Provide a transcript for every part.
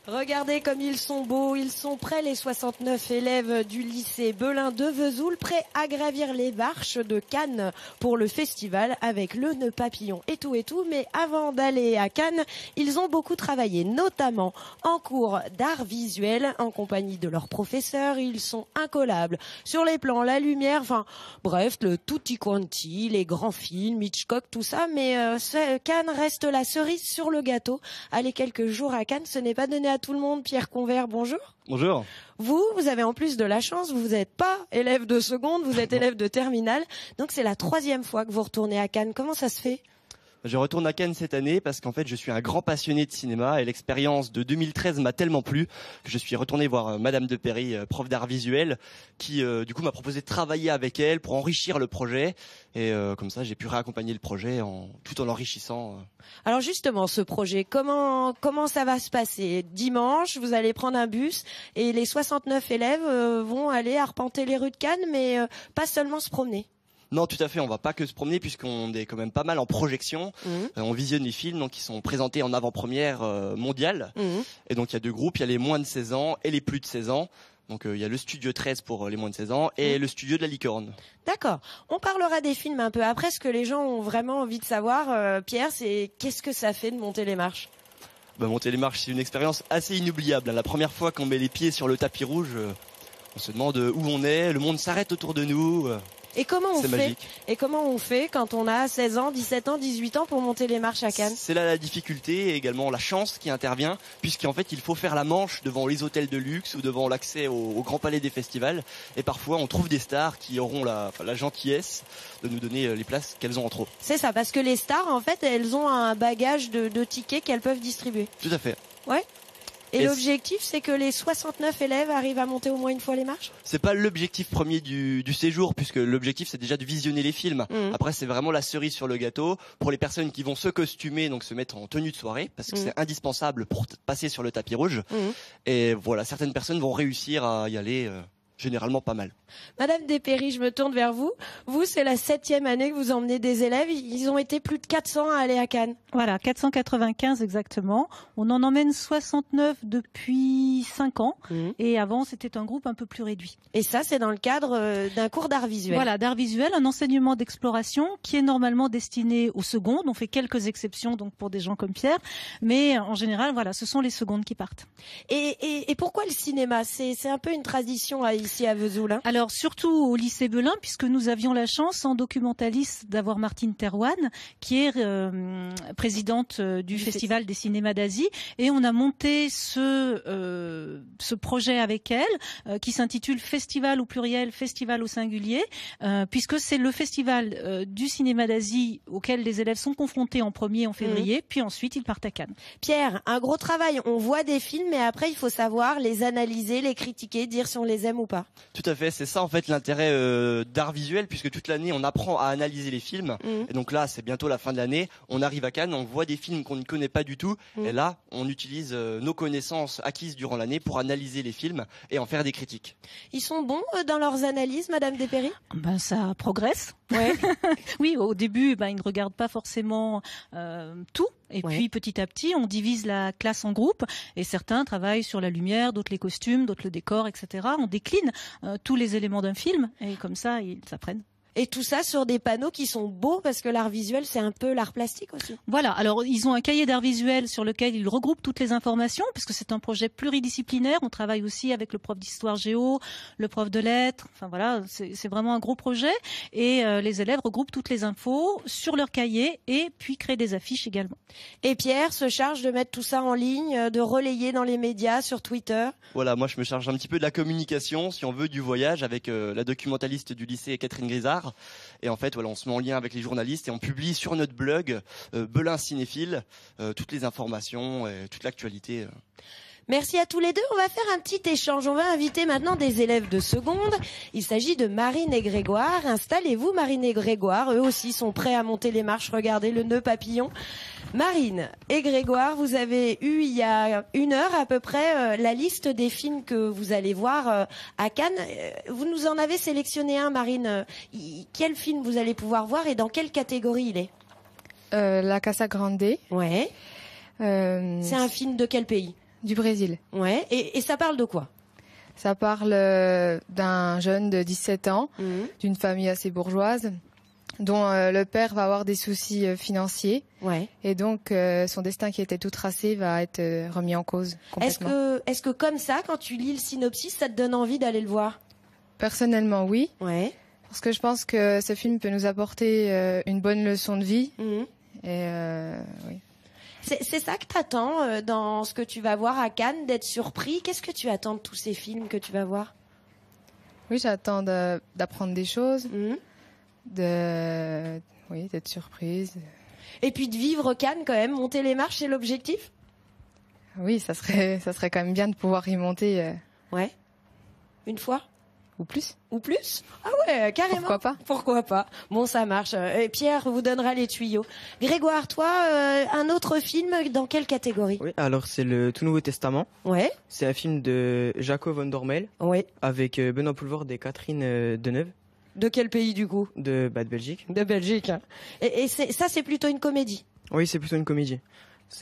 Regardez comme ils sont beaux, ils sont prêts les 69 élèves du lycée Belin de Vesoul, prêts à gravir les marches de Cannes pour le festival avec le nœud papillon et tout. Mais avant d'aller à Cannes, ils ont beaucoup travaillé, notamment en cours d'art visuel en compagnie de leurs professeurs. Ils sont incollables sur les plans, la lumière, enfin bref, le tutti quanti, les grands films, Hitchcock, tout ça. Mais Cannes reste la cerise sur le gâteau. Aller quelques jours à Cannes, ce n'est pas donné à tout le monde. Pierre Convert, bonjour. Bonjour. Vous avez en plus de la chance, vous n'êtes pas élève de seconde, vous êtes élève de terminale. Donc c'est la 3e fois que vous retournez à Cannes. Comment ça se fait ? Je retourne à Cannes cette année parce qu'en fait je suis un grand passionné de cinéma et l'expérience de 2013 m'a tellement plu que je suis retourné voir Madame de Perry, prof d'art visuel, qui du coup m'a proposé de travailler avec elle pour enrichir le projet et comme ça j'ai pu réaccompagner le projet tout en l'enrichissant. Alors justement ce projet, comment ça va se passer ? Dimanche, vous allez prendre un bus et les 69 élèves vont aller arpenter les rues de Cannes, mais pas seulement se promener. Non, tout à fait, on va pas que se promener puisqu'on est quand même pas mal en projection. On visionne les films donc qui sont présentés en avant-première mondiale. Et donc il y a 2 groupes, il y a les moins de 16 ans et les plus de 16 ans. Donc il y a le studio 13 pour les moins de 16 ans et le studio de la licorne. D'accord. On parlera des films un peu après. Ce que les gens ont vraiment envie de savoir, Pierre, c'est qu'est-ce que ça fait de monter les marches ? Monter les marches, c'est une expérience assez inoubliable. La première fois qu'on met les pieds sur le tapis rouge, on se demande où on est, le monde s'arrête autour de nous. Et comment on fait magique. Quand on a 16 ans, 17 ans, 18 ans pour monter les marches à Cannes ? C'est là la difficulté et également la chance qui intervient, puisqu'en fait il faut faire la manche devant les hôtels de luxe ou devant l'accès au Grand Palais des festivals. Et parfois on trouve des stars qui auront la gentillesse de nous donner les places qu'elles ont en trop. C'est ça, parce que les stars, en fait, elles ont un bagage de tickets qu'elles peuvent distribuer. Tout à fait. Ouais. Et l'objectif, c'est que les 69 élèves arrivent à monter au moins une fois les marches ? C'est pas l'objectif premier du séjour, puisque l'objectif c'est déjà de visionner les films. Après c'est vraiment la cerise sur le gâteau pour les personnes qui vont se costumer, donc se mettre en tenue de soirée, parce que c'est indispensable pour passer sur le tapis rouge. Et voilà, certaines personnes vont réussir à y aller. Généralement pas mal. Madame Despéry, je me tourne vers vous. Vous, c'est la 7e année que vous emmenez des élèves. Ils ont été plus de 400 à aller à Cannes. Voilà, 495 exactement. On en emmène 69 depuis 5 ans. Et avant, c'était un groupe un peu plus réduit. Et ça, c'est dans le cadre d'un cours d'art visuel. Voilà, d'art visuel, un enseignement d'exploration qui est normalement destiné aux secondes. On fait quelques exceptions donc pour des gens comme Pierre. Mais en général, voilà, ce sont les secondes qui partent. Et pourquoi le cinéma ? C'est un peu une tradition ici à Vesoul, hein ? Alors surtout au lycée Belin, puisque nous avions la chance en documentaliste d'avoir Martine Terrouane, qui est présidente du Festival des cinémas d'Asie, et on a monté ce projet avec elle, qui s'intitule Festival au pluriel, Festival au singulier, puisque c'est le festival du cinéma d'Asie auquel les élèves sont confrontés en premier en février, puis ensuite ils partent à Cannes. Pierre, un gros travail. On voit des films, mais après il faut savoir les analyser, les critiquer, dire si on les aime ou pas. Tout à fait, c'est ça en fait l'intérêt d'art visuel, puisque toute l'année on apprend à analyser les films. Et donc là c'est bientôt la fin de l'année, on arrive à Cannes, on voit des films qu'on ne connaît pas du tout, et là on utilise nos connaissances acquises durant l'année pour analyser les films et en faire des critiques. Ils sont bons dans leurs analyses, Madame Despéry ? Ça progresse. Ouais. Oui, au début, ils ne regardent pas forcément tout. Et puis petit à petit, on divise la classe en groupes et certains travaillent sur la lumière, d'autres les costumes, d'autres le décor, etc. On décline tous les éléments d'un film et comme ça, ils s'apprennent. Et tout ça sur des panneaux qui sont beaux parce que l'art visuel, c'est un peu l'art plastique aussi. Voilà. Alors, ils ont un cahier d'art visuel sur lequel ils regroupent toutes les informations parce que c'est un projet pluridisciplinaire. On travaille aussi avec le prof d'histoire géo, le prof de lettres. Enfin voilà, c'est vraiment un gros projet. Et les élèves regroupent toutes les infos sur leur cahier et puis créent des affiches également. Et Pierre se charge de mettre tout ça en ligne, de relayer dans les médias, sur Twitter. Voilà, moi je me charge un petit peu de la communication, si on veut, du voyage avec la documentaliste du lycée Catherine Grisard. Et en fait, voilà, on se met en lien avec les journalistes et on publie sur notre blog Belin Cinéphile toutes les informations et toute l'actualité. Merci à tous les deux. On va faire un petit échange. On va inviter maintenant des élèves de seconde. Il s'agit de Marine et Grégoire. Installez-vous, Marine et Grégoire. Eux aussi sont prêts à monter les marches. Regardez le nœud papillon. Marine et Grégoire, vous avez eu il y a 1 heure à peu près la liste des films que vous allez voir à Cannes. Vous nous en avez sélectionné un, Marine. Quel film vous allez pouvoir voir et dans quelle catégorie il est ? La Casa Grande. Ouais. C'est un film de quel pays ? du Brésil. Ouais. Et ça parle de quoi? Ça parle d'un jeune de 17 ans, d'une famille assez bourgeoise, dont le père va avoir des soucis financiers. Ouais. Et donc, son destin qui était tout tracé va être remis en cause complètement. Est-ce que comme ça, quand tu lis le synopsis, ça te donne envie d'aller le voir? Personnellement, oui. Ouais. Parce que je pense que ce film peut nous apporter une bonne leçon de vie. Et oui. C'est ça que t'attends dans ce que tu vas voir à Cannes, d'être surpris. Qu'est-ce que tu attends de tous ces films que tu vas voir? Oui, j'attends d'apprendre des choses, d'être surprise. Et puis de vivre Cannes quand même, monter les marches, c'est l'objectif? Oui, ça serait quand même bien de pouvoir y monter. Ouais. Une fois? Ou plus. Ou plus? Ah ouais, carrément. Pourquoi pas? Pourquoi pas? Bon, ça marche. Et Pierre vous donnera les tuyaux. Grégoire, toi, un autre film, dans quelle catégorie? Oui, alors c'est le Tout Nouveau Testament. Ouais. C'est un film de Jaco van Dormel. Ouais. Avec Benoît Poelvoorde et Catherine Deneuve. De quel pays du coup? De Belgique. De Belgique. Et ça, c'est plutôt une comédie? Oui, c'est plutôt une comédie.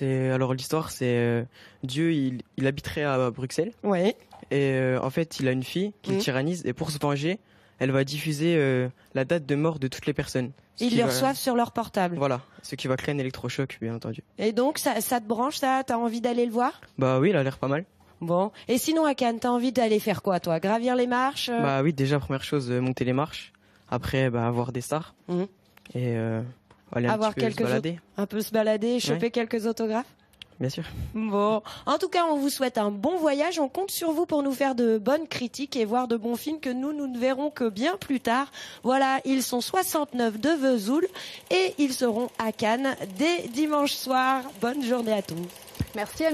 Alors l'histoire, c'est Dieu, il habiterait à Bruxelles. Ouais. Et en fait, il a une fille qu'il tyrannise. Et pour se venger, elle va diffuser la date de mort de toutes les personnes. Ils le reçoivent sur leur portable. Voilà, ce qui va créer un électrochoc, bien entendu. Et donc, ça te branche, ça? T'as envie d'aller le voir? Bah oui, il a l'air pas mal. Bon. Et sinon, à Cannes, t'as envie d'aller faire quoi, toi? Gravir les marches? Bah oui, déjà, première chose, monter les marches. Après, voir des stars. Et aller un petit peu se balader. Un peu se balader, choper quelques autographes? Bien sûr. Bon, en tout cas, on vous souhaite un bon voyage. On compte sur vous pour nous faire de bonnes critiques et voir de bons films que nous ne verrons que bien plus tard. Voilà, ils sont 69 de Vesoul et ils seront à Cannes dès dimanche soir. Bonne journée à tous. Merci.